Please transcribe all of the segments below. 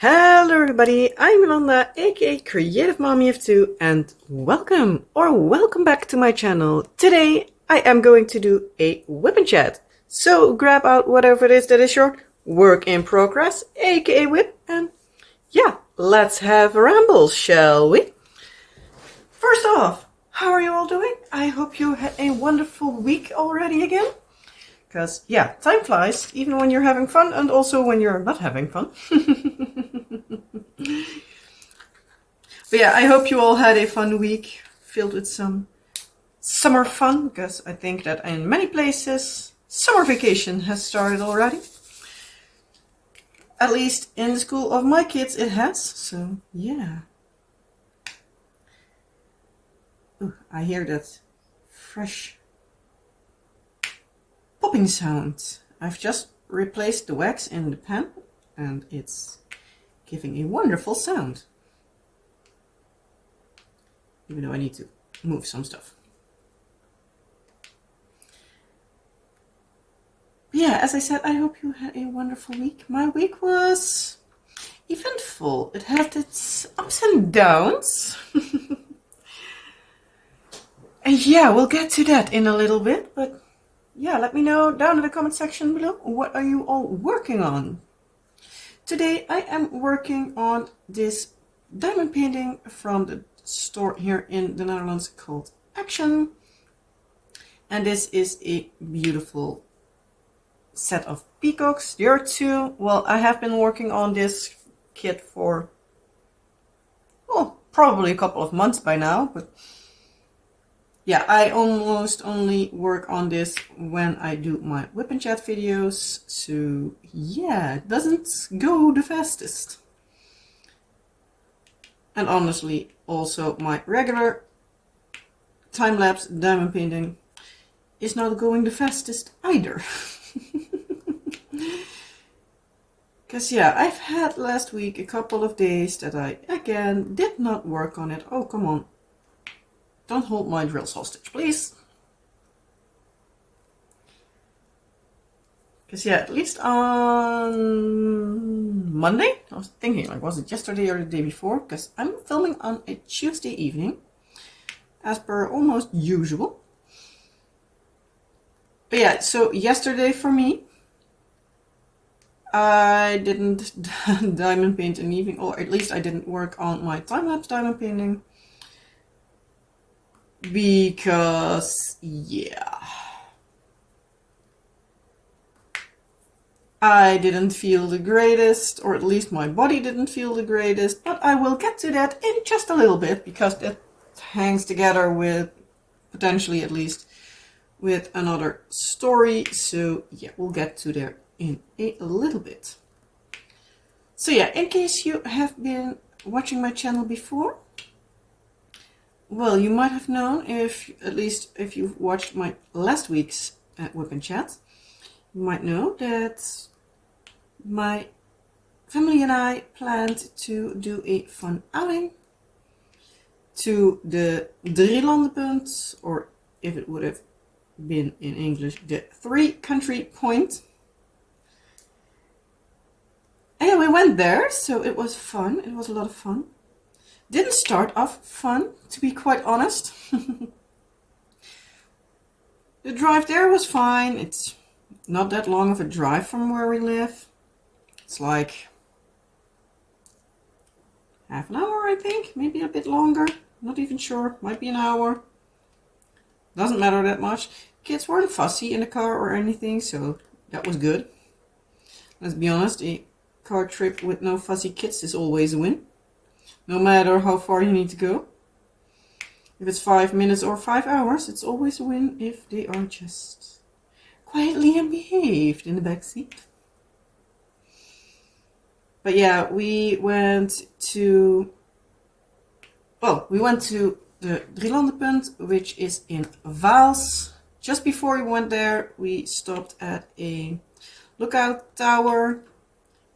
Hello everybody, I'm Yolanda, aka Creative Mommy of Two, and welcome back to my channel. Today I am going to do a WIP and Chat. So grab out whatever it is that is your work in progress, aka WIP, and yeah, let's have a ramble, shall we? First off, how are you all doing? I hope you had a wonderful week already again. Because, yeah, time flies, even when you're having fun and also when you're not having fun. But yeah, I hope you all had a fun week filled with some summer fun, because I think that in many places, summer vacation has started already. At least in the school of my kids it has, so yeah. Ooh, I hear that fresh popping sound. I've just replaced the wax in the pen and it's giving a wonderful sound. Even though I need to move some stuff. Yeah, as I said, I hope you had a wonderful week. My week was eventful. It had its ups and downs. And yeah, we'll get to that in a little bit, but yeah, let me know down in the comment section below, what are you all working on? Today I am working on this diamond painting from the store here in the Netherlands called Action. And this is a beautiful set of peacocks. There are two. Well, I have been working on this kit for, well, probably a couple of months by now, but yeah, I almost only work on this when I do my WIP and Chat videos, so yeah, it doesn't go the fastest. And honestly, also my regular time-lapse diamond painting is not going the fastest either. Because yeah, I've had last week a couple of days that I, again, did not work on it. Oh, come on. Don't hold my drills hostage, please. Because yeah, at least on Monday, I was thinking, like, was it yesterday or the day before? Because I'm filming on a Tuesday evening, as per almost usual. But yeah, so yesterday for me, I didn't diamond paint an evening, or at least I didn't work on my time-lapse diamond painting. Because, yeah, I didn't feel the greatest, or at least my body didn't feel the greatest, but I will get to that in just a little bit, because that hangs together with, potentially at least, with another story. So yeah, we'll get to there in a little bit. So yeah, in case you have been watching my channel before, well, you might have known, at least if you've watched my last week's WIP and Chat, you might know that my family and I planned to do a fun outing to the Drielandenpunt, or if it would have been in English, the 3-country point. And we went there, so it was fun. It was a lot of fun. Didn't start off fun, to be quite honest. The drive there was fine. It's not that long of a drive from where we live. It's like half an hour, I think, maybe a bit longer. Not even sure, might be an hour. Doesn't matter that much. Kids weren't fussy in the car or anything, so that was good. Let's be honest, a car trip with no fussy kids is always a win. No matter how far you need to go. If it's 5 minutes or 5 hours, it's always a win if they are just quietly and behaved in the back seat. But yeah, we went to the Drielandenpunt, which is in Vaals. Just before we went there, we stopped at a lookout tower.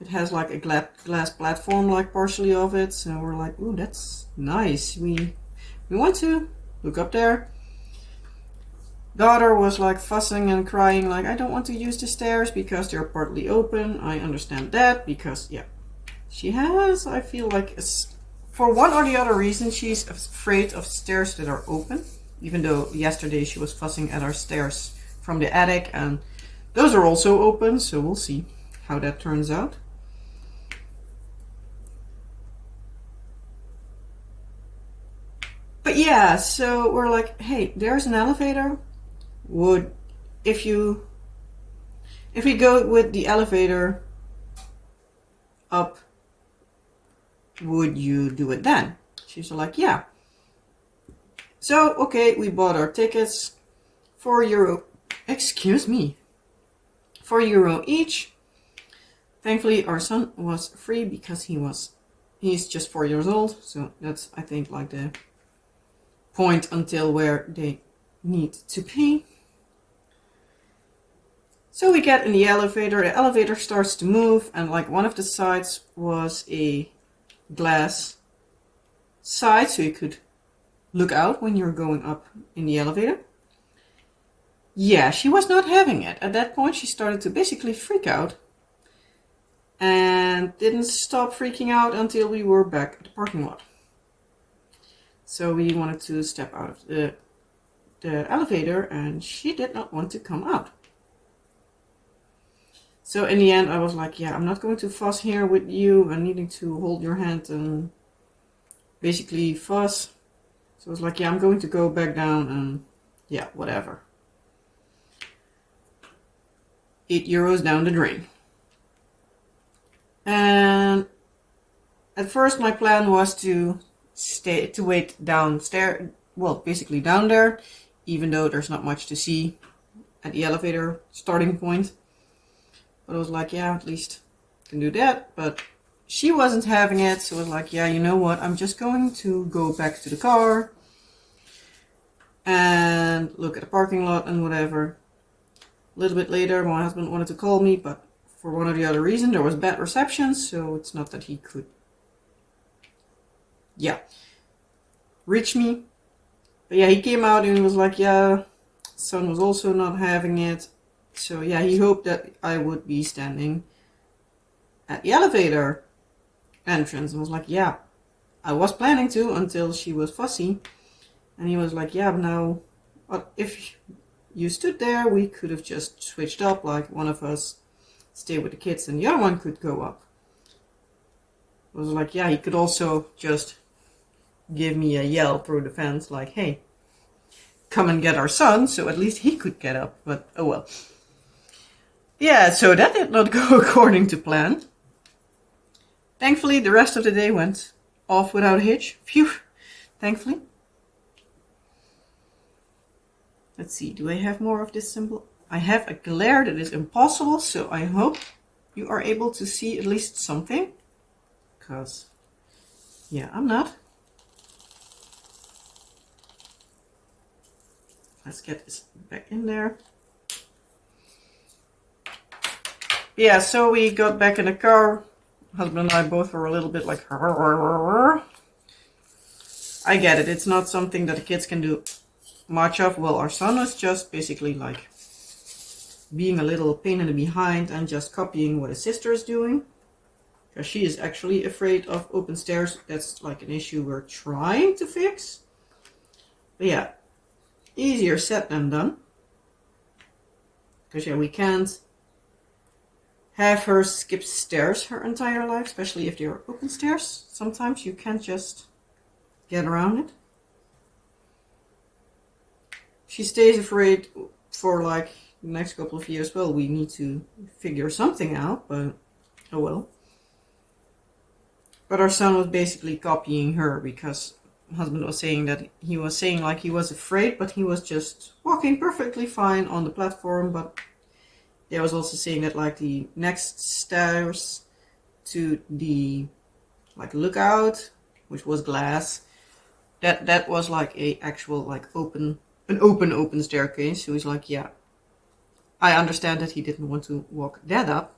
It has like a glass platform, like partially of it, so we're like, ooh, that's nice. We want to look up there. Daughter was like fussing and crying, like, I don't want to use the stairs because they're partly open. I understand that, because yeah, She has, I feel like, for one or the other reason, she's afraid of stairs that are open. Even though yesterday she was fussing at our stairs from the attic, and those are also open, so we'll see how that turns out. But yeah, so we're like, hey, there's an elevator. If we go with the elevator up, would you do it then? She's like, yeah. So, okay, we bought our tickets, €4, excuse me, €4 each. Thankfully, our son was free because he's just 4 years old. So that's, I think, like the point until where they need to pay. So we get in the elevator starts to move, and like one of the sides was a glass side, so you could look out when you're going up in the elevator. Yeah, she was not having it. At that point, she started to basically freak out and didn't stop freaking out until we were back at the parking lot. So we wanted to step out of the elevator, and she did not want to come out. So in the end, I was like, yeah, I'm not going to fuss here with you and needing to hold your hand and basically fuss. So I was like, yeah, I'm going to go back down and yeah, whatever. €8 down the drain. And at first my plan was to wait downstairs, well, basically down there, even though there's not much to see at the elevator starting point. But I was like, yeah, at least I can do that. But she wasn't having it, so I was like, yeah, you know what, I'm just going to go back to the car and look at the parking lot and whatever. A little bit later, my husband wanted to call me, but for one or the other reason, there was bad reception, so it's not that he could, reach me. But yeah, he came out and he was like, yeah, son was also not having it. So yeah, he hoped that I would be standing at the elevator entrance. I was like, yeah, I was planning to until she was fussy. And he was like, yeah, but now, if you stood there, we could have just switched up, like one of us stay with the kids and the other one could go up. I was like, yeah, he could also just give me a yell through the fence, like, hey, come and get our son, so at least he could get up, but oh well. Yeah, so that did not go according to plan. Thankfully, the rest of the day went off without a hitch. Phew, thankfully. Let's see, do I have more of this symbol? I have a glare that is impossible, so I hope you are able to see at least something. Because, yeah, I'm not. Let's get this back in there. Yeah, so we got back in the car. Husband and I both were a little bit like, I get it. It's not something that the kids can do much of. Well, our son was just basically like being a little pain in the behind and just copying what his sister is doing. Because she is actually afraid of open stairs. That's like an issue we're trying to fix. But yeah, easier said than done. Because yeah, we can't have her skip stairs her entire life, especially if they are open stairs. Sometimes you can't just get around it. She stays afraid for like the next couple of years. Well, we need to figure something out, but oh well. But our son was basically copying her because husband was saying that he was saying like he was afraid, but he was just walking perfectly fine on the platform. But they was also saying that like the next stairs to the like lookout, which was glass, that was like a actual like open staircase. So he's like, yeah, I understand that he didn't want to walk that up.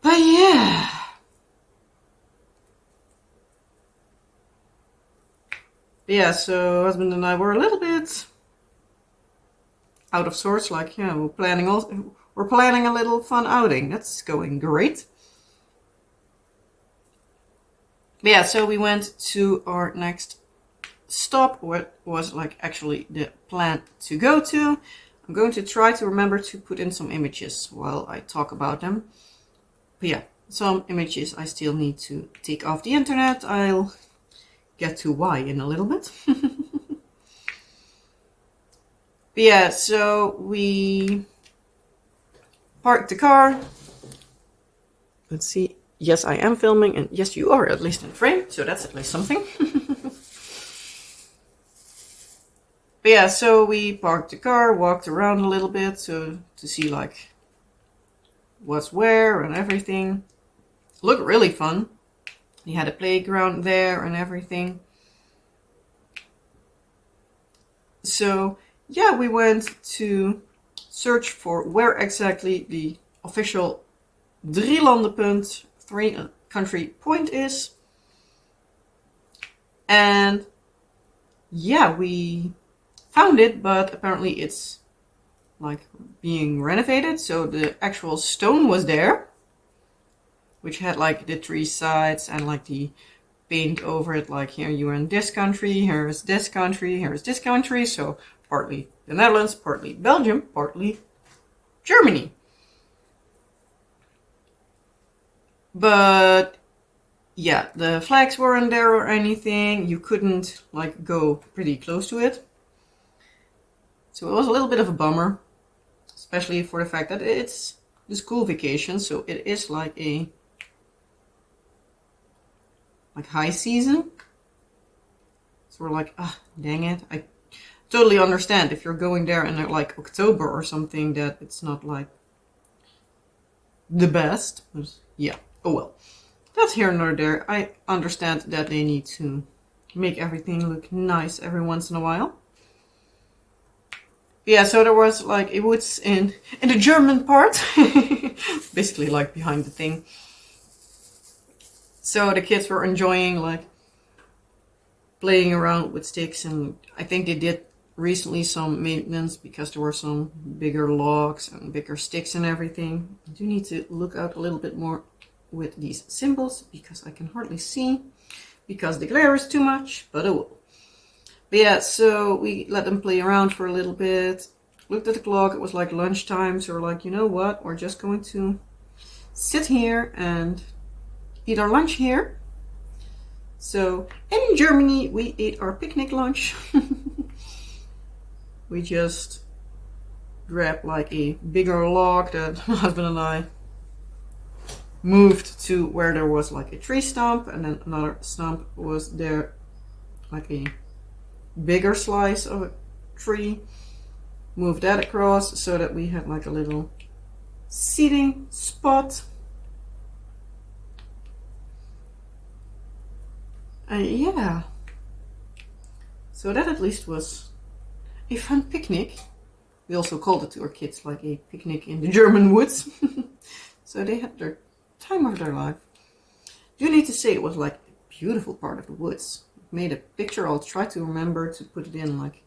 But yeah. Yeah, so husband and I were a little bit out of sorts, like, yeah, we're planning all, we're planning a little fun outing. That's going great. But yeah, so we went to our next stop, what was like actually the plan to go to. I'm going to try to remember to put in some images while I talk about them. But yeah, some images I still need to take off the internet. I'll get to why in a little bit. But yeah, so we parked the car. Let's see. Yes, I am filming, and yes, you are at least in frame, so that's at least something. But yeah, so we parked the car, walked around a little bit to see like what's where and everything. Looked really fun. He had a playground there and everything. So yeah, we went to search for where exactly the official Drielandenpunt, three country point is. And yeah, we found it, but apparently it's like being renovated. So the actual stone was there, which had like the three sides and like the paint over it, like here you are in this country, here's this country, here's this country. So partly the Netherlands, partly Belgium, partly Germany. But yeah, the flags weren't there or anything. You couldn't like go pretty close to it. So it was a little bit of a bummer, especially for the fact that it's the school vacation. So it is like a high season. So we're like, ah, dang it. I totally understand if you're going there in like October or something that it's not like the best. But yeah, oh well. That's here nor there. I understand that they need to make everything look nice every once in a while. Yeah, so there was like a woods in the German part, basically like behind the thing. So the kids were enjoying like playing around with sticks, and I think they did recently some maintenance because there were some bigger logs and bigger sticks and everything. I do need to look out a little bit more with these symbols because I can hardly see because the glare is too much, but oh well. But yeah, so we let them play around for a little bit, looked at the clock, it was like lunchtime, so we're like, you know what, we're just going to sit here and eat our lunch here. So in Germany we ate our picnic lunch. We just grabbed like a bigger log that my husband and I moved to where there was like a tree stump, and then another stump was there, like a bigger slice of a tree. Moved that across so that we had like a little seating spot. Yeah, so that at least was a fun picnic. We also called it to our kids like a picnic in the German woods. So they had their time of their life. You need to say it was like a beautiful part of the woods. Made a picture. I'll try to remember to put it in. Like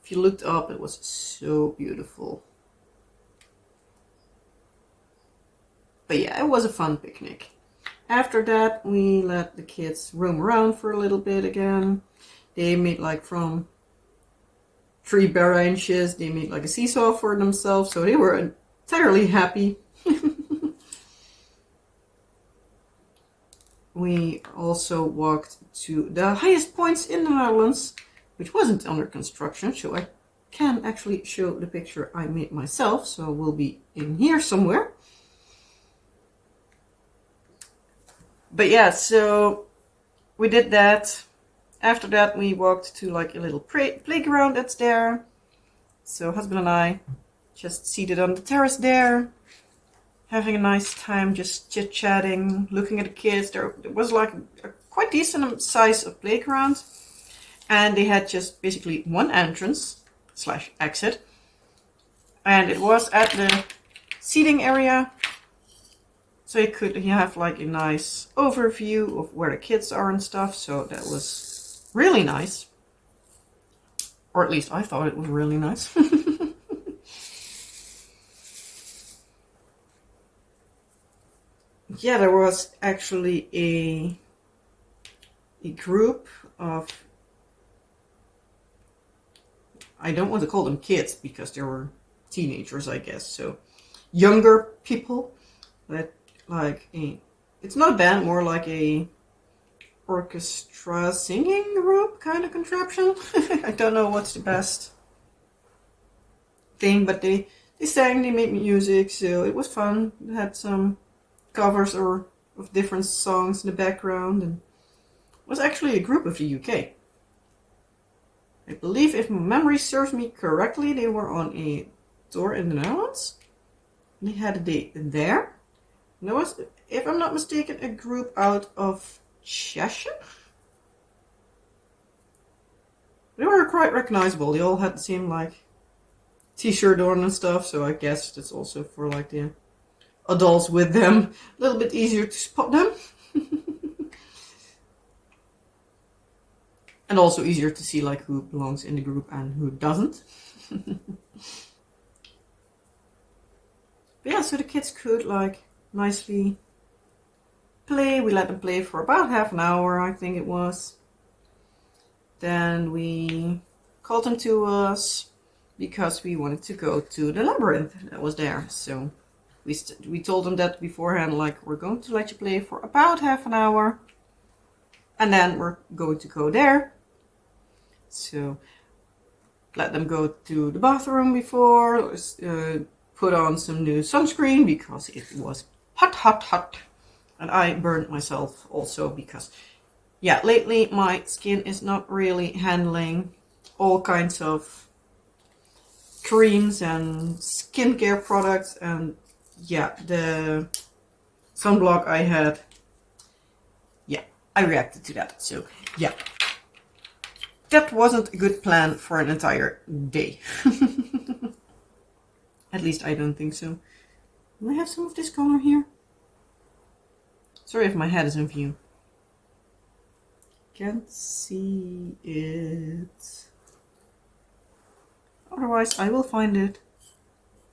if you looked up, it was so beautiful. But yeah, it was a fun picnic. After that, we let the kids roam around for a little bit again. They made like from 3 branches, they made like a seesaw for themselves, so they were entirely happy. We also walked to the highest points in the Netherlands, which wasn't under construction, so I can actually show the picture I made myself, so we'll be in here somewhere. But yeah, so we did that. After that, we walked to like a little playground that's there. So husband and I just seated on the terrace there, having a nice time, just chit-chatting, looking at the kids. There was like a quite decent size of playground, and they had just basically one entrance / exit, and it was at the seating area, so you could have like a nice overview of where the kids are and stuff. So that was really nice, or at least I thought it was really nice. yeah, there was actually a group of, I don't want to call them kids because they were teenagers, I guess. So younger people that like it's not a band, more like a orchestra singing group kind of contraption. I don't know what's the best thing, but they sang, they made music, so it was fun. They had some covers or of different songs in the background, and it was actually a group of the UK. I believe, if my memory serves me correctly, they were on a tour in the Netherlands. They had a date there. And there was, if I'm not mistaken, a group out of Cheshire. They were quite recognizable. They all had the same like t-shirt on and stuff, so I guess that's also for like the adults with them. A little bit easier to spot them. And also easier to see like who belongs in the group and who doesn't. But yeah, so the kids could like nicely play. We let them play for about half an hour, I think it was. Then we called them to us because we wanted to go to the labyrinth that was there. So we told them that beforehand, like, we're going to let you play for about half an hour, and then we're going to go there. So let them go to the bathroom before, put on some new sunscreen because it was hot. And I burned myself also because, yeah, lately my skin is not really handling all kinds of creams and skincare products. And yeah, the sunblock I had, yeah, I reacted to that. So yeah, that wasn't a good plan for an entire day. At least I don't think so. Do I have some of this color here? Sorry if my head is in view. Can't see it. Otherwise, I will find it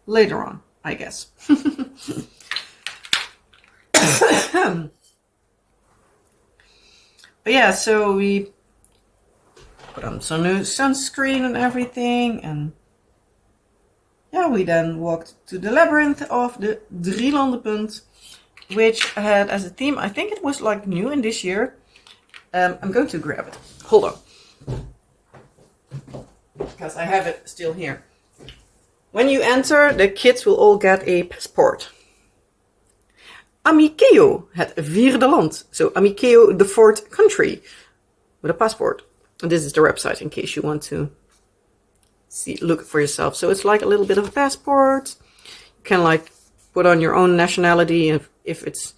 later on, I guess. But yeah, so we put on some new sunscreen and everything, and yeah, we then walked to the labyrinth of the Drielandenpunt, which had as a theme, I think it was like new in this year. I'm going to grab it. Hold on. Because I have it still here. When you enter, the kids will all get a passport. Amikeo, het vierde land. So Amikeo, the fourth country, with a passport. And this is the website in case you want to look for yourself. So it's like a little bit of a passport. You can like put on your own nationality if it's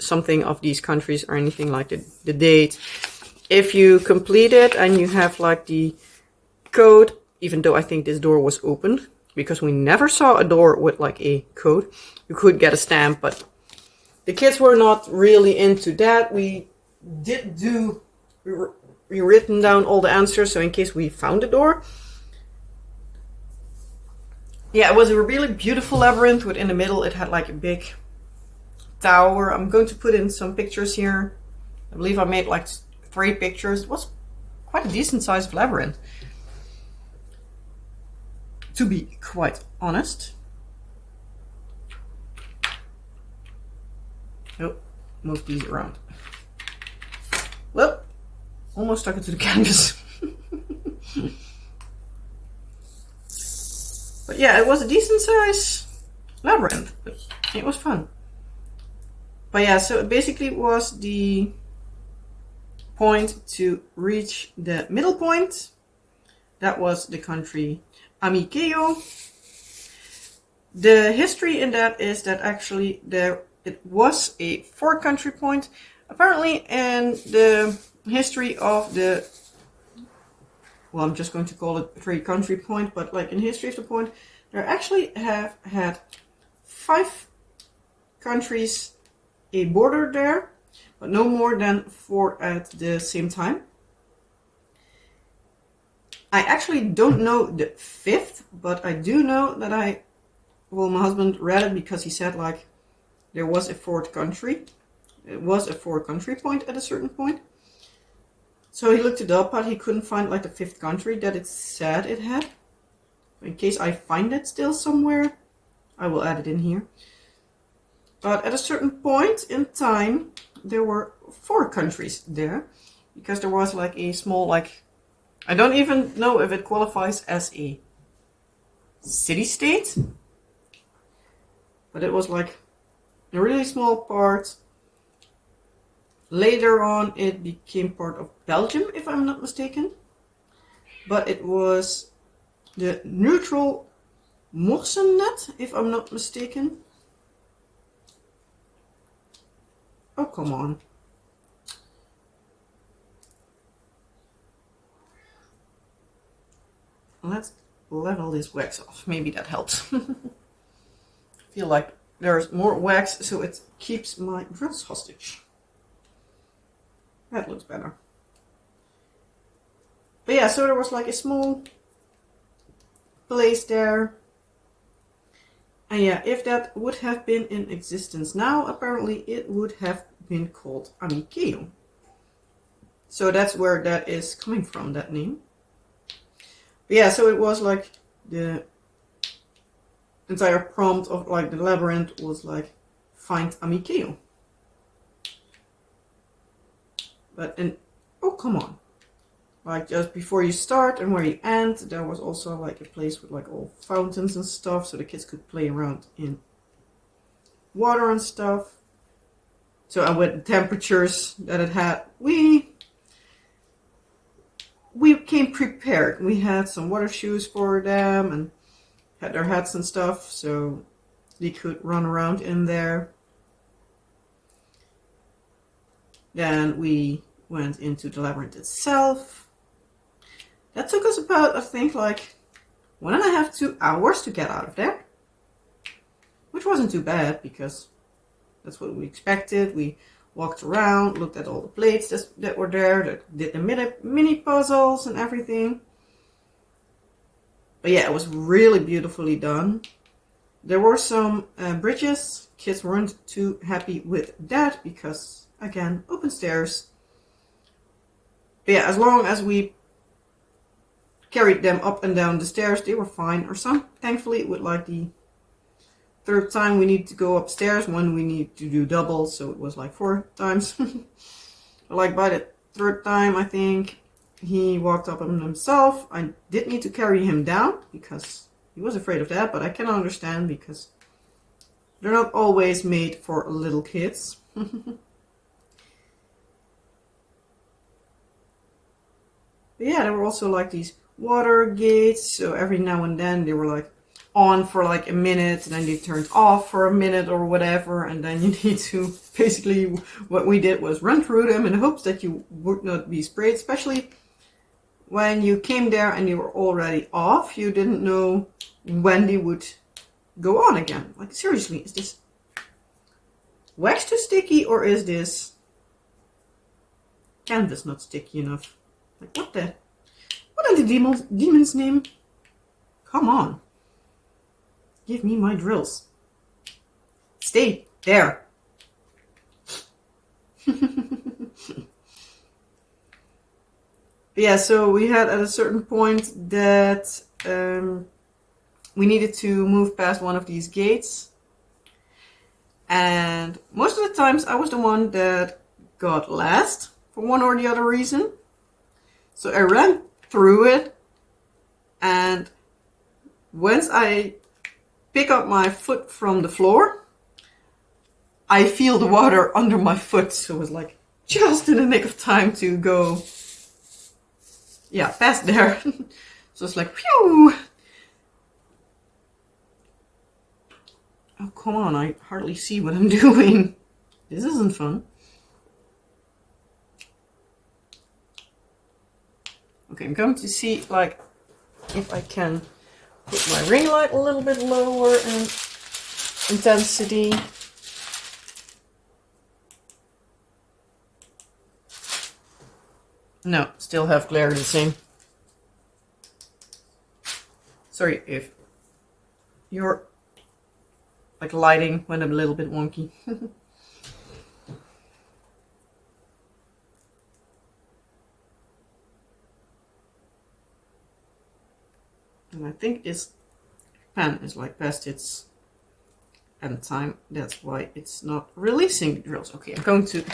something of these countries or anything, like the date. If you complete it and you have like the code, even though I think this door was opened because we never saw a door with like a code, you could get a stamp, but the kids were not really into that. We written down all the answers, so in case we found a door. Yeah, it was a really beautiful labyrinth. Within the middle, it had like a big tower. I'm going to put in some pictures here. I believe I made like 3 pictures. It was quite a decent sized labyrinth, to be quite honest. Oh, move these around. Well, almost stuck it to the canvas. But yeah, it was a decent size labyrinth, but it was fun. But yeah, so it basically was the point to reach the middle point. That was the country Amikeo. The history in that is that actually it was a 4-country point. Apparently in the history of the, well, I'm just going to call it a 3-country point, but like in history of the point, there actually have had 5 countries a border there, but no more than 4 at the same time. I actually don't know the 5th, but I do know that my husband read it because he said like, there was a fourth country. It was a 4-country point at a certain point. So he looked it up, but he couldn't find like the 5th country that it said it had. In case I find it still somewhere, I will add it in here. But at a certain point in time, there were 4 countries there. Because there was like a small, like, I don't even know if it qualifies as a city-state. But it was like a really small part. Later on, it became part of Belgium, if I'm not mistaken. But it was the neutral Morsennet, if I'm not mistaken. Oh, come on. Let's level this wax off. Maybe that helps. I feel like there's more wax, so it keeps my drills hostage. That looks better. But yeah, so there was like a small place there. And yeah, if that would have been in existence now, apparently it would have been called Amikeo. So that's where that is coming from, that name. But yeah, so it was like the entire prompt of like the labyrinth was like, find Amikeo. But, and, oh, come on. Like just before you start and where you end, there was also like a place with like all fountains and stuff, so the kids could play around in water and stuff. So, and with the temperatures that it had, we came prepared. We had some water shoes for them and had their hats and stuff, so they could run around in there. Then we went into the labyrinth itself. That took us about, I think, like 1.5 to 2 hours to get out of there. Which wasn't too bad, because that's what we expected. We walked around, looked at all the plates that were there, that did the mini puzzles and everything. But yeah, it was really beautifully done. There were some bridges. Kids weren't too happy with that, because, again, open stairs. But yeah, as long as we carried them up and down the stairs, they were fine. Or some, thankfully, with like the 3rd time we need to go upstairs, one we need to do double, so it was like 4 times. Like by the 3rd time, I think, he walked up on himself. I did need to carry him down, because he was afraid of that, but I can understand, because they're not always made for little kids. But yeah, there were also like these water gates, so every now and then they were like on for like a minute, and then they turned off for a minute or whatever, and then you need to, basically what we did was run through them in hopes that you would not be sprayed, especially when you came there and they were already off. You didn't know when they would go on again. Like, seriously, is this wax too sticky, or is this canvas not sticky enough? Like, what in the demon's name? Come on. Give me my drills. Stay there. Yeah, so we had at a certain point that we needed to move past one of these gates. And most of the times I was the one that got last for one or the other reason. So I ran through it, and once I pick up my foot from the floor, I feel the water under my foot. So it was like just in the nick of time to go, yeah, past there. So it's like, phew. Oh, come on, I hardly see what I'm doing. This isn't fun. Okay, I'm going to see, like, if I can put my ring light a little bit lower in intensity. No, still have glare the same. Sorry if you're like lighting went a little bit wonky. And I think this pen is like past its end time. That's why it's not releasing the drills. Okay, I'm going to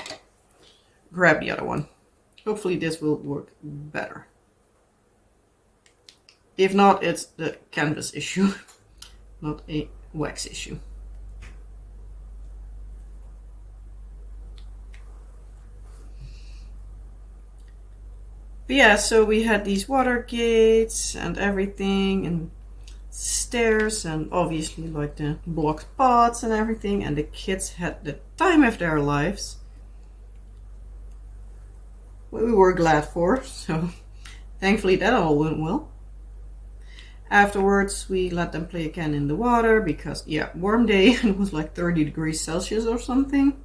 grab the other one. Hopefully this will work better. If not, it's the canvas issue, not a wax issue. But yeah, so we had these water gates and everything, and stairs, and obviously like the blocked paths and everything, and the kids had the time of their lives. We were glad for, so thankfully that all went well. Afterwards we let them play again in the water because, yeah, warm day, and it was like 30 degrees Celsius or something.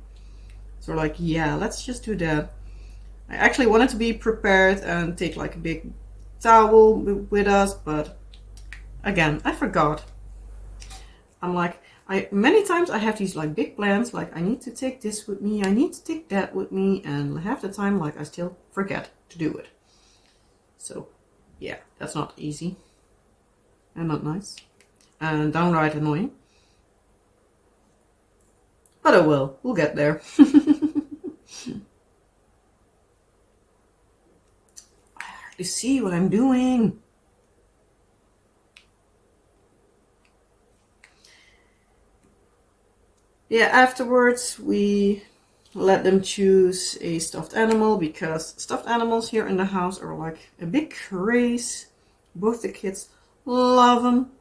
So like, yeah, let's just do that. I actually wanted to be prepared and take like a big towel with us, but again, I forgot. I'm like, many times I have these like big plans, like I need to take this with me, I need to take that with me, and half the time like I still forget to do it. So yeah, that's not easy and not nice and downright annoying. But oh well, we'll get there. I hardly see what I'm doing. Yeah, afterwards we let them choose a stuffed animal because stuffed animals here in the house are like a big craze. Both the kids love them.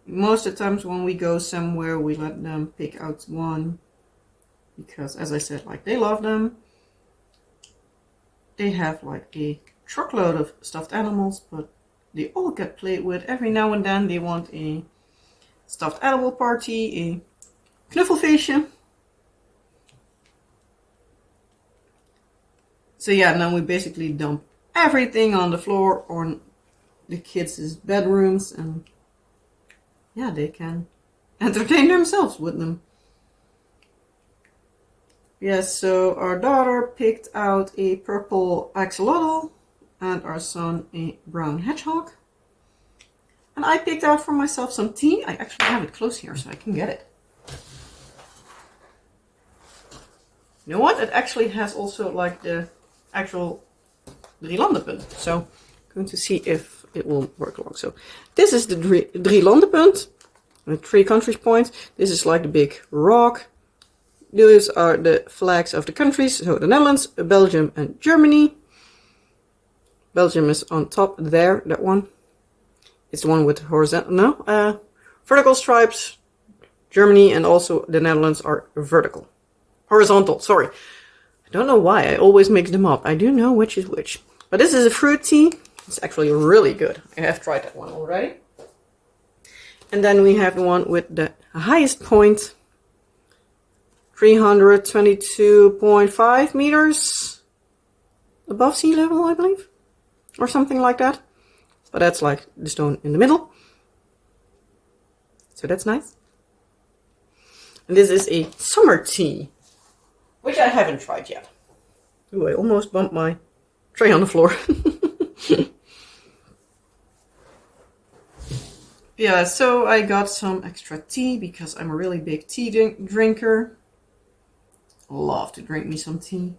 Most of the times when we go somewhere, we let them pick out one because, as I said, like they love them. They have like a truckload of stuffed animals, but they all get played with. Every now and then they want a stuffed animal party, a knuffelfeestje. So yeah, now we basically dump everything on the floor or the kids' bedrooms, and yeah, they can entertain themselves with them. Yes, so our daughter picked out a purple axolotl and our son a brown hedgehog. And I picked out for myself some tea. I actually have it close here so I can get it. You know what? It actually has also like the actual drielandenpunt. So I'm going to see if it will work along. So this is the drielandenpunt, the 3 countries point. This is like the big rock. These are the flags of the countries. So the Netherlands, Belgium, and Germany. Belgium is on top there, that one. It's the one with horizontal, vertical stripes. Germany and also the Netherlands are vertical. Horizontal, sorry. I don't know why, I always mix them up. I do know which is which. But this is a fruit tea. It's actually really good. I have tried that one already. And then we have the one with the highest point. 322.5 meters above sea level, I believe. Or something like that. But that's like the stone in the middle. So that's nice. And this is a summer tea, which I haven't tried yet. Ooh, I almost bumped my tray on the floor. Yeah, so I got some extra tea because I'm a really big tea drinker. Love to drink me some tea.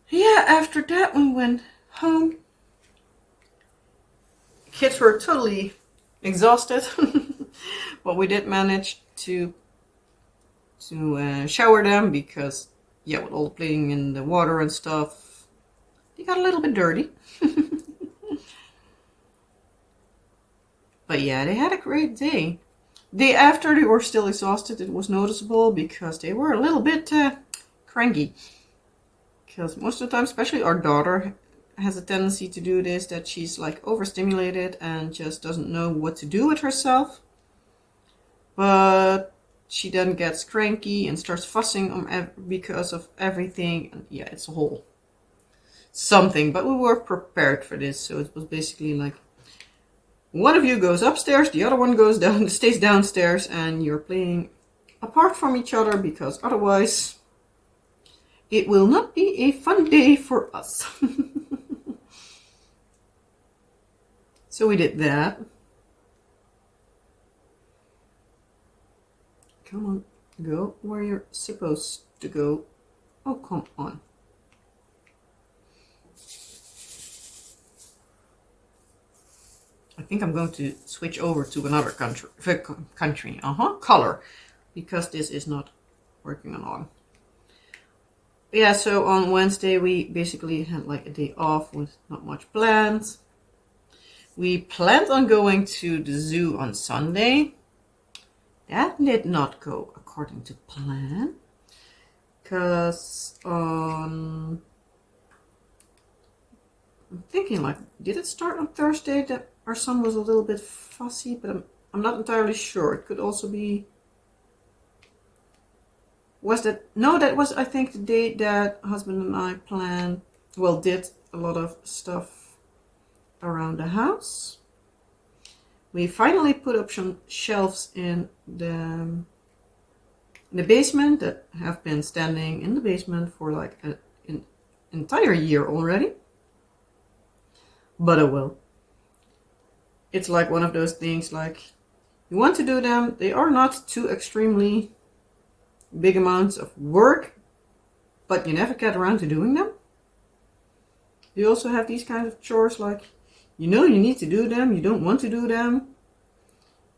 Yeah, after that we went home. Kids were totally exhausted, but we did manage to shower them because, yeah, with all the playing in the water and stuff, they got a little bit dirty. But yeah, they had a great day. Day after they were still exhausted, it was noticeable because they were a little bit cranky. Because most of the time, especially our daughter has a tendency to do this, that she's like overstimulated and just doesn't know what to do with herself. But she then gets cranky and starts fussing because of everything. And yeah, it's a whole something. But we were prepared for this, so it was basically like one of you goes upstairs, the other one goes down, stays downstairs, and you're playing apart from each other, because otherwise it will not be a fun day for us. So we did that. Come on, go where you're supposed to go. Oh, come on. I think I'm going to switch over to another color, because this is not working along. Yeah, so on Wednesday we basically had like a day off with not much planned. We planned on going to the zoo on Sunday. That did not go according to plan, because I'm thinking, like, did it start on Thursday that our son was a little bit fussy? But I'm not entirely sure. It could also be, that was, I think, the day that husband and I did a lot of stuff around the house. We finally put up some shelves in the basement that have been standing in the basement for like an entire year already. But oh well. It's like one of those things, like, you want to do them. They are not too extremely big amounts of work, but you never get around to doing them. You also have these kinds of chores, like, you know you need to do them, you don't want to do them.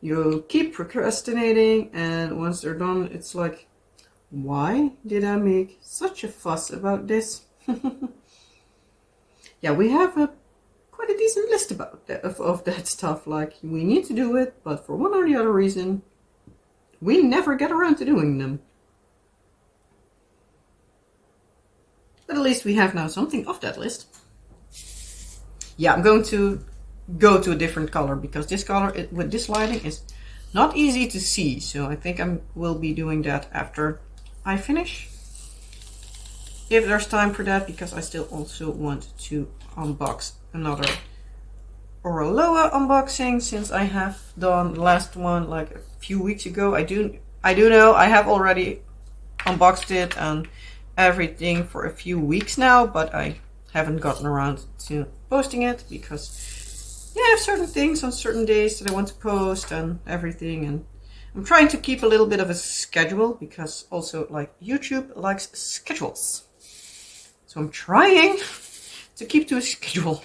You keep procrastinating, and once they're done, it's like, why did I make such a fuss about this? Yeah, we have quite a decent list about that, of that stuff. Like, we need to do it, but for one or the other reason, we never get around to doing them. But at least we have now something off that list. Yeah, I'm going to go to a different color, because this color with this lighting is not easy to see. So I think I will be doing that after I finish, if there's time for that, because I still also want to unbox another Oraloa unboxing, since I have done the last one like a few weeks ago. I do know I have already unboxed it and everything for a few weeks now, but I haven't gotten around to posting it, because I have certain things on certain days that I want to post and everything, and I'm trying to keep a little bit of a schedule, because also, like, YouTube likes schedules. So I'm trying to keep to a schedule.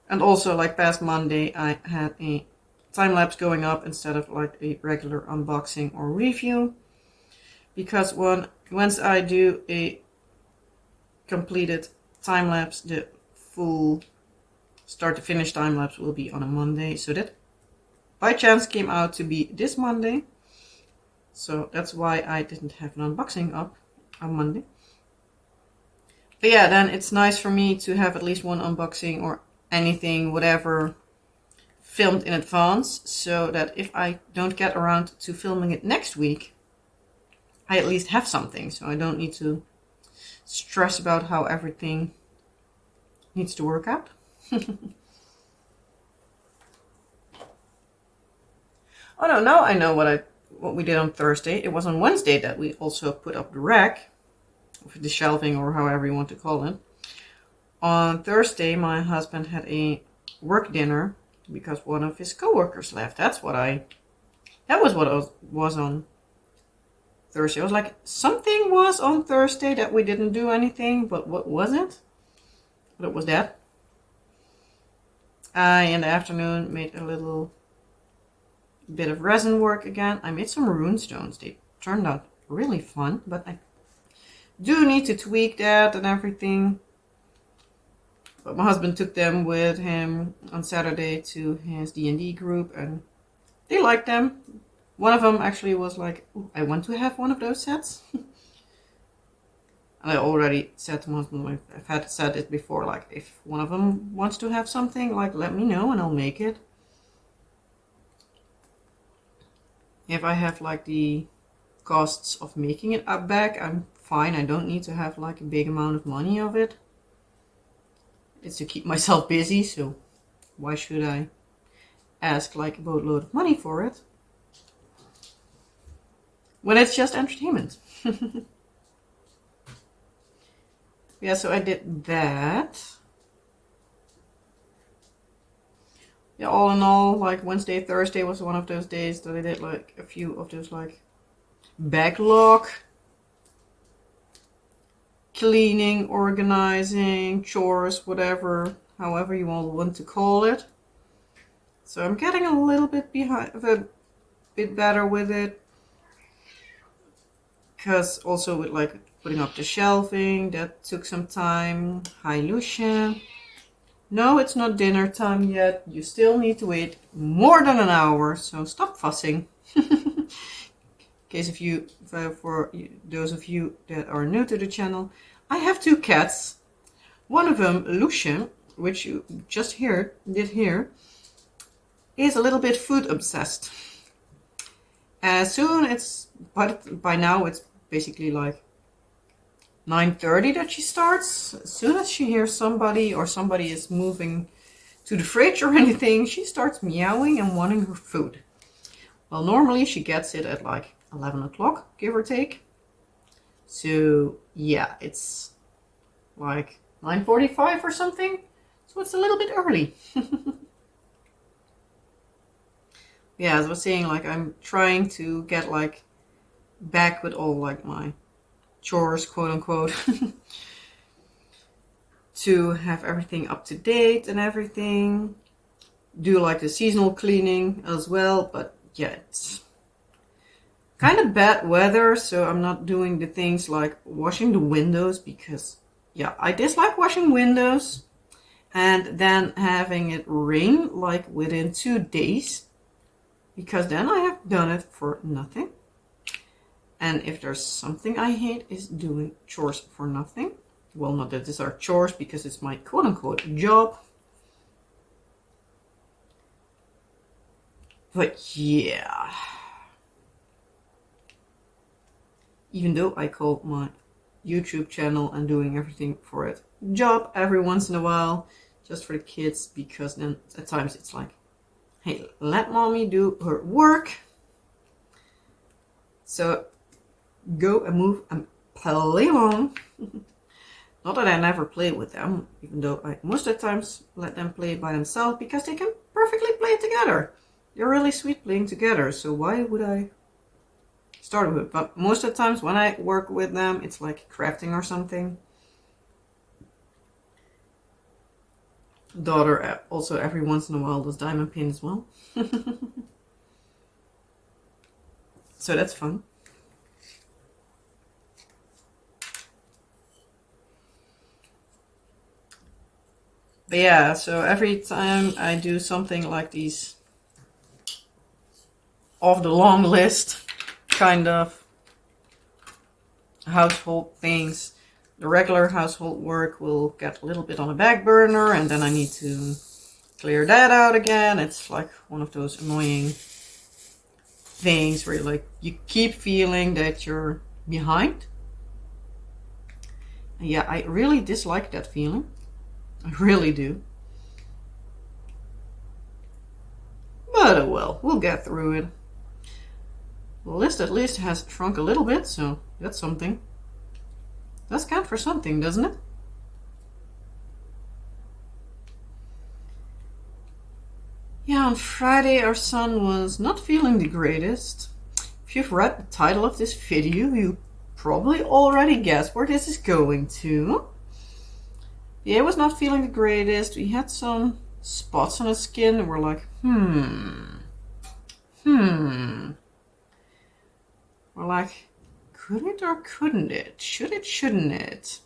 And also, like, past Monday I had a time lapse going up instead of like a regular unboxing or review, because once I do a completed time lapse, the full start to finish time lapse will be on a Monday. So that by chance came out to be this Monday. So that's why I didn't have an unboxing up on Monday. But yeah, then it's nice for me to have at least one unboxing or anything, whatever, filmed in advance, so that if I don't get around to filming it next week, I at least have something, so I don't need to stress about how everything needs to work out. Oh no, now I know what we did on Thursday. It was on Wednesday that we also put up the rack, the shelving, or however you want to call it. On Thursday, my husband had a work dinner because one of his coworkers left. That was what was on Thursday. I was like, something was on Thursday that we didn't do anything, but what was it? But it was that. I, in the afternoon, made a little bit of resin work again. I made some rune stones. They turned out really fun, but I do need to tweak that and everything. But my husband took them with him on Saturday to his D&D group, and they liked them. One of them actually was like, I want to have one of those sets. And I already said to my husband, I've had said it before, like, if one of them wants to have something, like, let me know and I'll make it. If I have like the costs of making it up back, I'm fine. I don't need to have like a big amount of money of it. It's to keep myself busy, so why should I ask like a boatload of money for it when it's just entertainment? Yeah, so I did that. Yeah, all in all, like Wednesday, Thursday was one of those days that I did like a few of those like backlog cleaning, organizing, chores, whatever, however you all want to call it. So I'm getting a little bit a bit better with it. Because also with like putting up the shelving, that took some time. Hi Lucia. No, it's not dinner time yet. You still need to wait more than an hour, so stop fussing. In case for those of you that are new to the channel, I have 2 cats. One of them, Lucia, which you just did hear, is a little bit food obsessed. As soon it's, by now it's basically like 9:30 that she starts. As soon as she hears somebody or somebody is moving to the fridge or anything, she starts meowing and wanting her food. Well, normally she gets it at like 11 o'clock, give or take. So yeah, it's like 9:45 or something. So it's a little bit early. Yeah, as I was saying, like I'm trying to get like back with all like my chores, quote unquote, to have everything up to date and everything. Do like the seasonal cleaning as well, but yeah, it's kind of bad weather, so I'm not doing the things like washing the windows because yeah, I dislike washing windows and then having it rain like within 2 days, because then I have done it for nothing. And if there's something I hate is doing chores for nothing. Well, not that these are chores because it's my quote-unquote job. But yeah. Even though I call my YouTube channel and doing everything for it job every once in a while, just for the kids, because then at times it's like, hey, let mommy do her work. So go and move and play along. Not that I never play with them, even though I most of the times let them play by themselves because they can perfectly play together. They're really sweet playing together, so why would I start with it? But most of the times when I work with them, it's like crafting or something. Daughter also every once in a while does diamond paint as well. So that's fun. But yeah, so every time I do something like these off the long list kind of household things, the regular household work will get a little bit on the back burner, and then I need to clear that out again. It's like one of those annoying things where like you keep feeling that you're behind. And yeah, I really dislike that feeling. I really do. But oh well, we'll get through it. The list at least has shrunk a little bit, so that's something. Does count for something, doesn't it? Yeah, on Friday our son was not feeling the greatest. If you've read the title of this video, you probably already guessed where this is going to. Yeah, he was not feeling the greatest. We had some spots on his skin and we're like, We're like, could it or couldn't it? Should it, shouldn't it?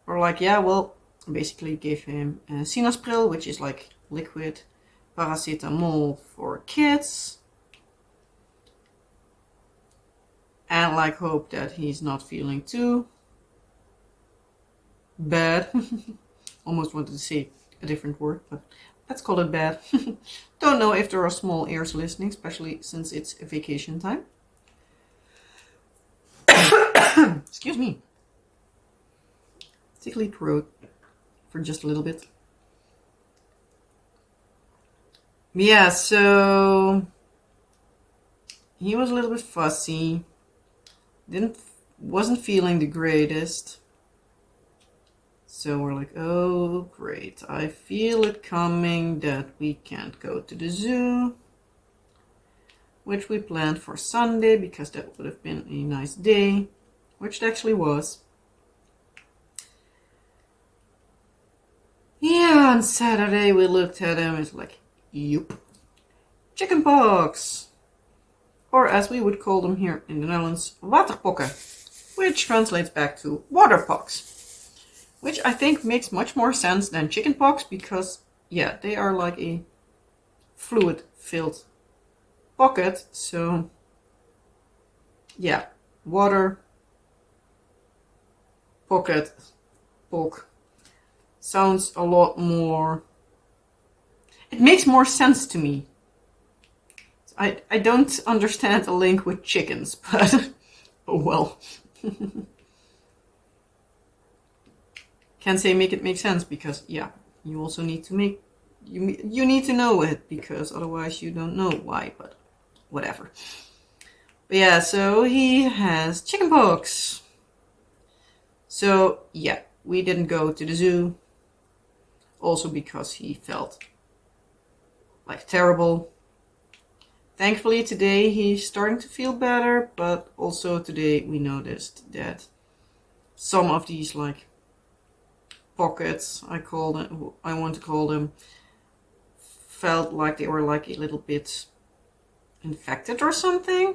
We're like, yeah, well, basically gave him Sinaspril, which is like liquid paracetamol for kids. And like hope that he's not feeling too bad. Almost wanted to say a different word, but let's call it bad. Don't know if there are small ears listening, especially since it's vacation time. Excuse me. Tickly throat for just a little bit. Yeah, so he was a little bit fussy. Wasn't feeling the greatest. So we're like, oh great, I feel it coming that we can't go to the zoo, which we planned for Sunday because that would have been a nice day, which it actually was. Yeah, on Saturday we looked at him, it's like, yup, chickenpox. Or as we would call them here in the Netherlands, waterpokken, which translates back to waterpox. Which I think makes much more sense than chickenpox because, yeah, they are like a fluid-filled pocket. So, yeah, water, pocket, pock sounds a lot more... It makes more sense to me. I don't understand a link with chickens, but oh well. Can't say make it make sense because, yeah, you also need to make... You need to know it because otherwise you don't know why, but whatever. But yeah, so he has chickenpox. So yeah, we didn't go to the zoo. Also because he felt like terrible. Thankfully today he's starting to feel better, but also today we noticed that some of these like pockets, I want to call them, felt like they were like a little bit infected or something.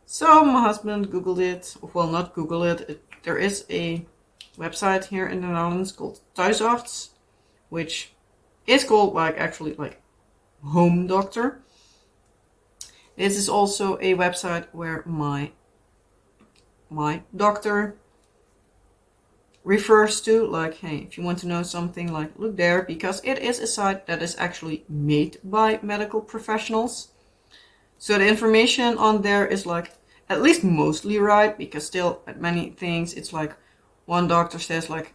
So my husband Googled it. Well, not Google it. There is a website here in the Netherlands called Thuisarts, which is called like actually like home doctor. This is also a website where my doctor refers to, like, hey, if you want to know something, like, look there, because it is a site that is actually made by medical professionals. So the information on there is like at least mostly right, because still at many things it's like one doctor says like,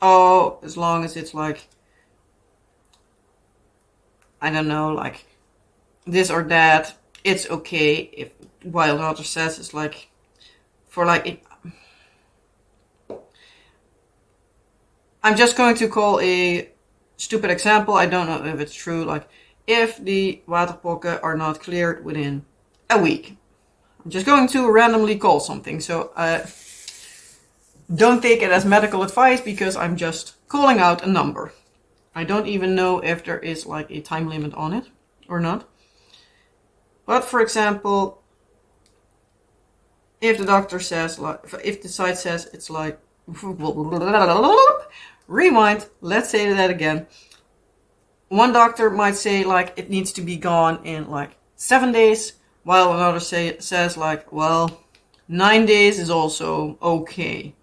oh, as long as it's like, I don't know, like this or that, it's okay. If while another says it's like, for like it, I'm just going to call a stupid example. I don't know if it's true. Like, if the waterpokken are not cleared within a week, I'm just going to randomly call something. So don't take it as medical advice because I'm just calling out a number. I don't even know if there is like a time limit on it or not. But for example, if the doctor says, like, if the site says it's like, rewind, let's say that again. One doctor might say like it needs to be gone in like 7 days, while another says like, well, 9 days is also okay.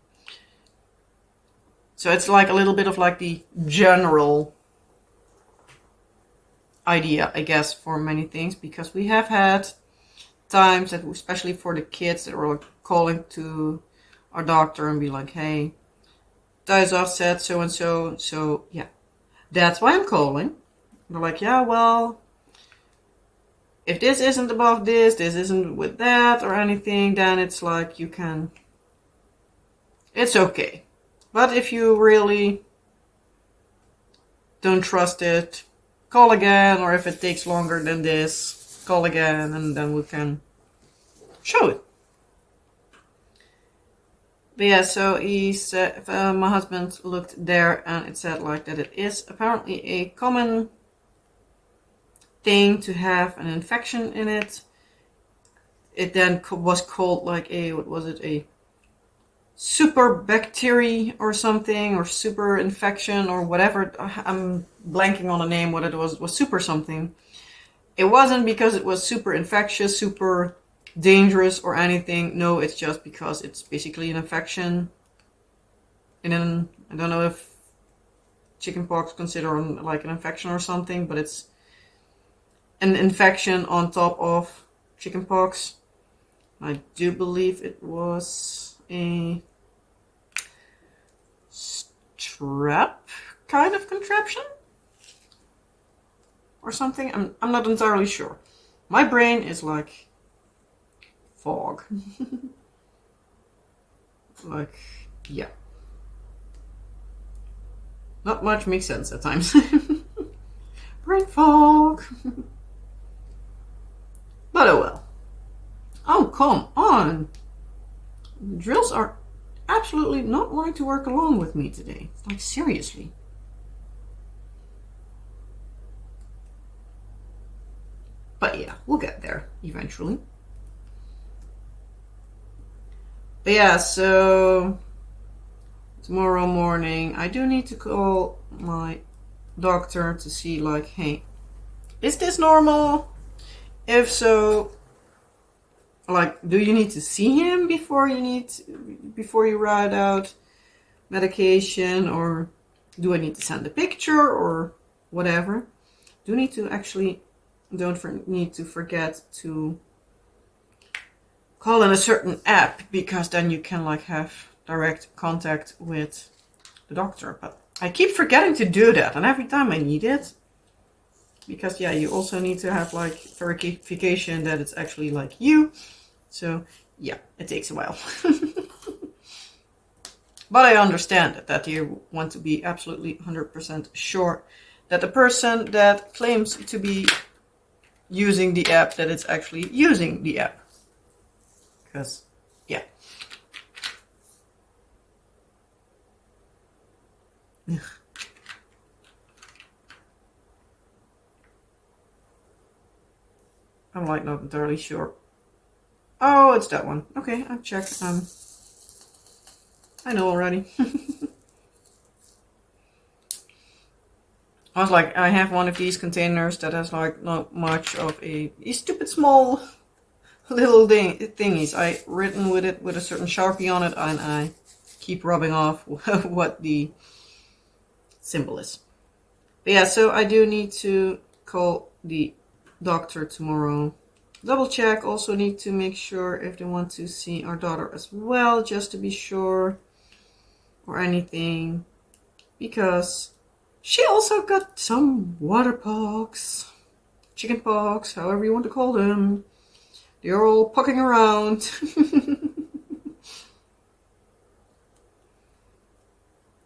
So it's like a little bit of like the general idea, I guess, for many things, because we have had times that, especially for the kids, that were like calling to our doctor and be like, hey, Thuisarts said so and so, so yeah, that's why I'm calling. They're like, yeah, well, if this isn't above this isn't with that or anything, then it's like you can, it's okay. But if you really don't trust it, call again, or if it takes longer than this, call again, and then we can show it. But yeah, so he said, my husband looked there and it said like that it is apparently a common thing to have an infection in it. It then was called like a, what was it, a super bacteria or something, or super infection or whatever. I'm blanking on the name, what it was super something. It wasn't because it was super infectious, super dangerous or anything. No, it's just because it's basically an infection. And then I don't know if chickenpox considered like an infection or something, but it's an infection on top of chickenpox. I do believe it was a strep kind of contraption. or something. I'm not entirely sure. My brain is like fog. Like, yeah. Not much makes sense at times. Brain fog. But oh well. Oh, come on. The drills are absolutely not wanting to work along with me today. Like, seriously. But yeah, we'll get there eventually. But yeah, so tomorrow morning I do need to call my doctor to see, like, hey, is this normal? If so, like, do you need to see him before you write out medication, or do I need to send a picture or whatever? Do need to actually need to forget to call in a certain app, because then you can like have direct contact with the doctor. But I keep forgetting to do that, and every time I need it, because yeah, you also need to have like verification that it's actually like you. So yeah, it takes a while. But I understand that you want to be absolutely 100% sure that the person that claims to be using the app, that it's actually using the app. Because, yeah. I'm like not entirely sure. Oh, it's that one. Okay, I've checked. I know already. I was like, I have one of these containers that has like not much of a stupid small little thingies. I written with it with a certain Sharpie on it, and I keep rubbing off what the symbol is. But yeah, so I do need to call the doctor tomorrow. Double check. Also need to make sure if they want to see our daughter as well, just to be sure, or anything, because she also got some waterpox, chickenpox, however you want to call them. They're all poking around.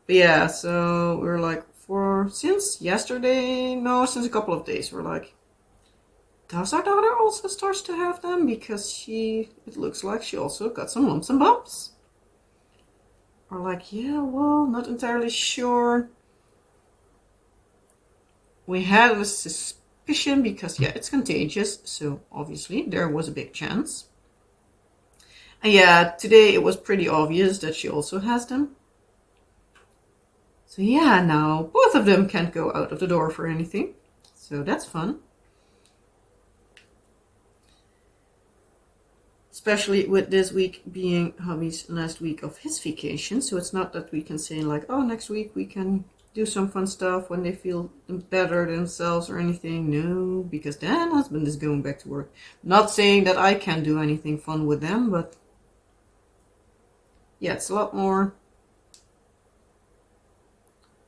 But yeah, so we're like, since yesterday, no, since a couple of days, we're like, does our daughter also starts to have them? Because it looks like she also got some lumps and bumps. We're like, yeah, well, not entirely sure. We had a suspicion because, yeah, it's contagious. So obviously there was a big chance. And yeah, today it was pretty obvious that she also has them. So yeah, now both of them can't go out of the door for anything. So that's fun. Especially with this week being hubby's last week of his vacation. So it's not that we can say like, oh, next week we can do some fun stuff when they feel better themselves or anything. No, because then husband is going back to work. Not saying that I can't do anything fun with them, but yeah, it's a lot more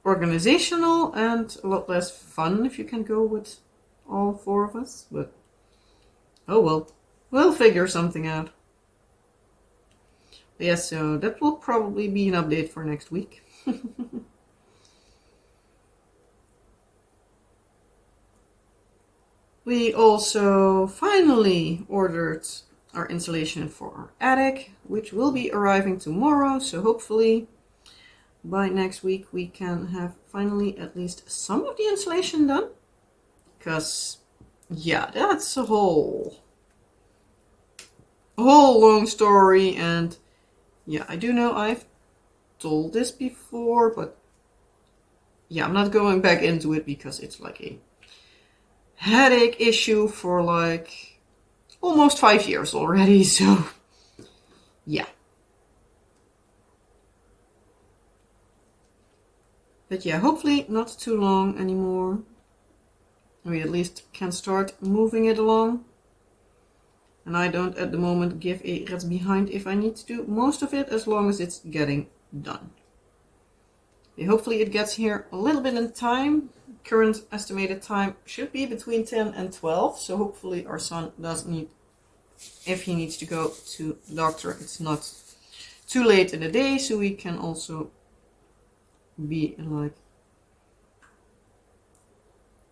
organizational and a lot less fun if you can go with all four of us. But oh well, we'll figure something out. But yeah, so that will probably be an update for next week. We also finally ordered our insulation for our attic, which will be arriving tomorrow. So hopefully by next week we can have finally at least some of the insulation done. Because, yeah, that's a whole long story. And yeah, I do know I've told this before, but yeah, I'm not going back into it because it's like a headache issue for like almost 5 years already. So yeah. But yeah, hopefully not too long anymore. We at least can start moving it along. And I don't at the moment give a rat's behind if I need to do most of it, as long as it's getting done. Okay, hopefully it gets here a little bit in time, current estimated time should be between 10 and 12. So hopefully our son doesn't need, if he needs to go to the doctor, it's not too late in the day, so we can also be like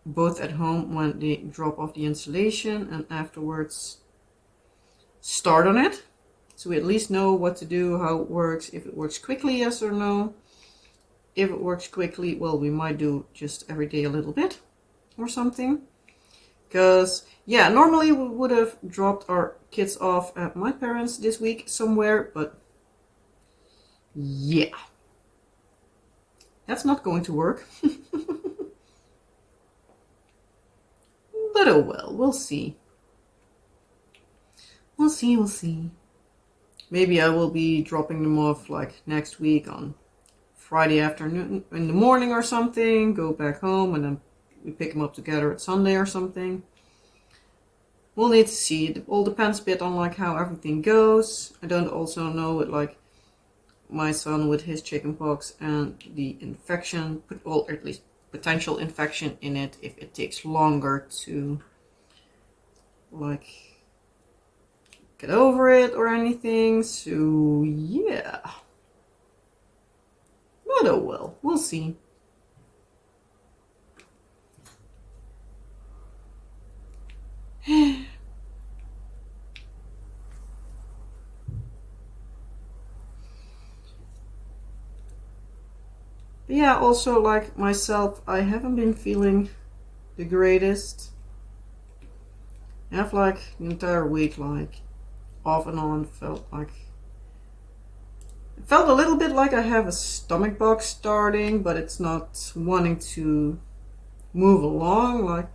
both at home when they drop off the installation and afterwards start on it. So we at least know what to do, how it works, if it works quickly, yes or no. If it works quickly, well, we might do just every day a little bit or something. Because, yeah, normally we would have dropped our kids off at my parents this week somewhere, but yeah, that's not going to work. But oh well, we'll see. We'll see. Maybe I will be dropping them off like next week on Friday afternoon in the morning or something, go back home, and then we pick them up together at Sunday or something. We'll need to see. It all depends a bit on like how everything goes. I don't also know with like my son with his chickenpox and the infection, well, at least potential infection in it, if it takes longer to like get over it or anything. So yeah, but oh well, we'll see. But yeah, also like myself, I haven't been feeling the greatest. I have like the entire week like off and on felt a little bit like I have a stomach bug starting, but it's not wanting to move along. Like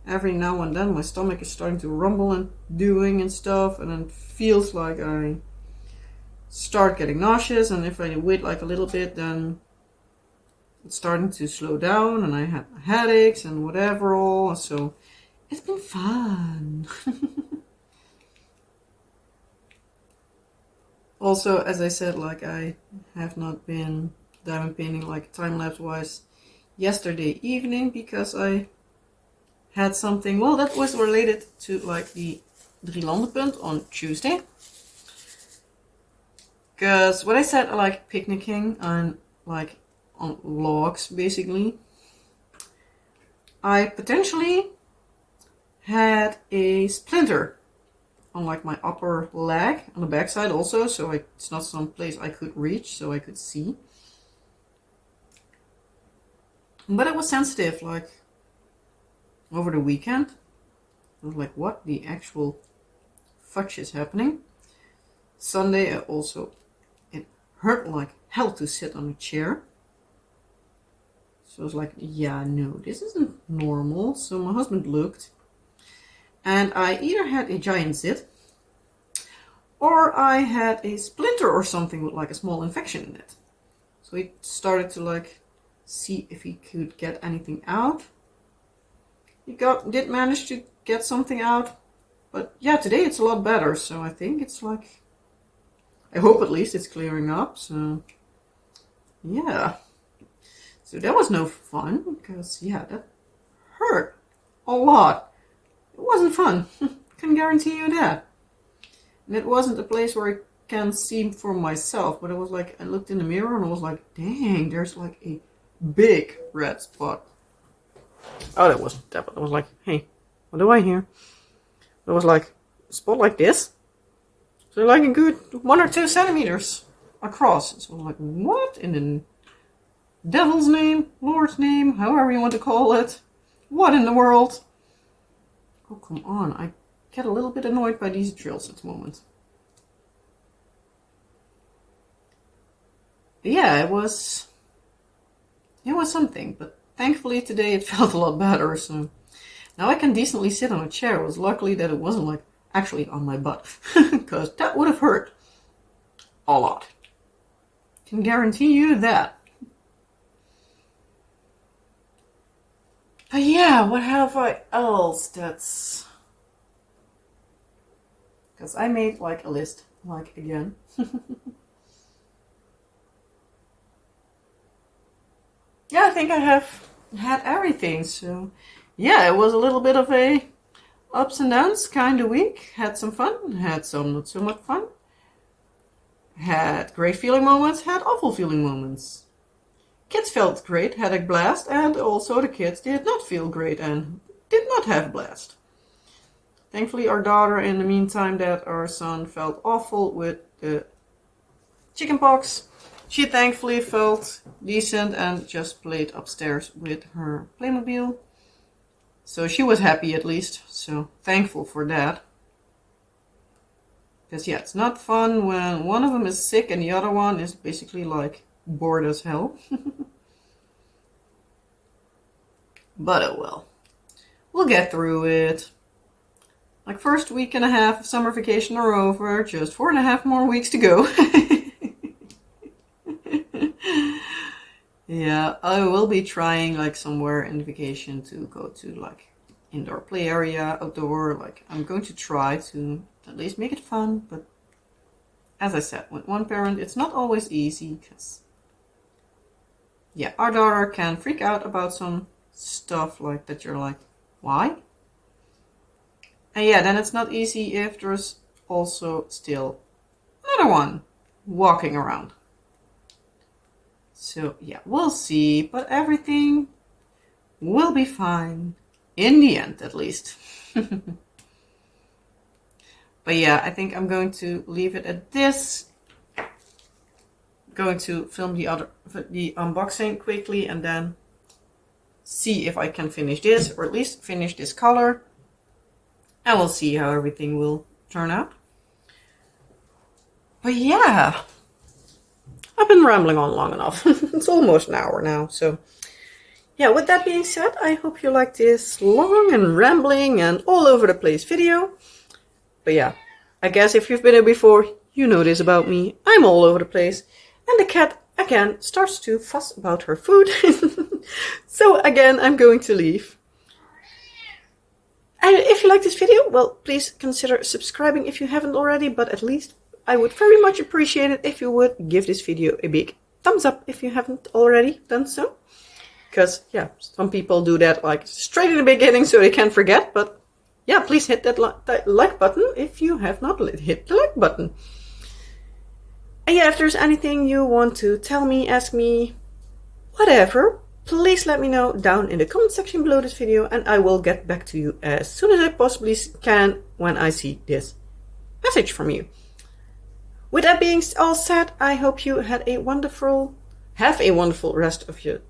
every now and then my stomach is starting to rumble and doing and stuff, and then it feels like I start getting nauseous, and if I wait like a little bit then it's starting to slow down and I have headaches and whatever all. So it's been fun. Also, as I said, like I have not been diamond painting like time-lapse wise yesterday evening because I had something, well, that was related to like the Drielandenpunt on Tuesday. Because what I said, I like picnicking and like on logs basically. I potentially had a splinter on like my upper leg on the backside also, so it's not some place I could reach, so I could see. But it was sensitive, like over the weekend. I was like, what the actual fudge is happening? Sunday it hurt like hell to sit on a chair. So I was like, yeah, no, this isn't normal. So my husband looked, and I either had a giant zit or I had a splinter or something with like a small infection in it. So he started to like see if he could get anything out. He did manage to get something out, but yeah, today it's a lot better. So I think it's like, I hope at least it's clearing up. So yeah, so that was no fun because yeah, that hurt a lot. It wasn't fun. Can guarantee you that. And it wasn't a place where I can see for myself, but it was like I looked in the mirror and I was like, dang, there's like a big red spot. Oh, that wasn't that, but I was like, hey, what do I hear? It was like a spot like this. So like a good 1 or 2 centimeters across. So I was like, what in the devil's name, Lord's name, however you want to call it? What in the world? Oh, come on. I get a little bit annoyed by these drills at the moment. But yeah, it was something, but thankfully today it felt a lot better, so now I can decently sit on a chair. It was luckily that it wasn't like actually on my butt, because that would have hurt a lot. Can guarantee you that. But yeah, what have I else that's... Because I made like a list, like again. Yeah, I think I have had everything. So yeah, it was a little bit of a ups and downs kind of week. Had some fun, had some not so much fun. Had great feeling moments, had awful feeling moments. Kids felt great, had a blast, and also the kids did not feel great and did not have a blast. Thankfully, our daughter, in the meantime, that our son felt awful with the chickenpox, she thankfully felt decent and just played upstairs with her Playmobil. So she was happy at least, so thankful for that. Because yeah, it's not fun when one of them is sick and the other one is basically like bored as hell. But oh well. We'll get through it. Like, first week and a half of summer vacation are over, just 4.5 more weeks to go. Yeah, I will be trying like somewhere in vacation to go to like indoor play area, outdoor. Like, I'm going to try to at least make it fun, but as I said, with one parent it's not always easy because yeah, our daughter can freak out about some stuff like that. You're like, why? And yeah, then it's not easy if there's also still another one walking around. So yeah, we'll see, but everything will be fine in the end, at least. But yeah, I think I'm going to leave it at this. Going to film the unboxing quickly and then see if I can finish this, or at least finish this color. And we'll see how everything will turn out. But yeah, I've been rambling on long enough. It's almost an hour now. So yeah, with that being said, I hope you liked this long and rambling and all over the place video. But yeah, I guess if you've been here before, you know this about me. I'm all over the place. And the cat, again, starts to fuss about her food. So again, I'm going to leave. And if you like this video, well, please consider subscribing if you haven't already, but at least I would very much appreciate it if you would give this video a big thumbs up if you haven't already done so. Because, yeah, some people do that like straight in the beginning so they can't forget, but yeah, please hit that like button if you have not hit the like button. And yeah, if there's anything you want to tell me, ask me, whatever, please let me know down in the comment section below this video, and I will get back to you as soon as I possibly can when I see this message from you. With that being all said, I hope you have a wonderful rest of your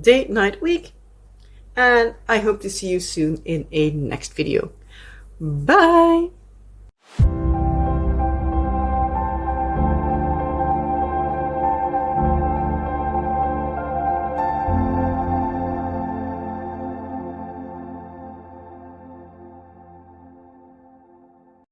day, night, week, and I hope to see you soon in a next video. Bye!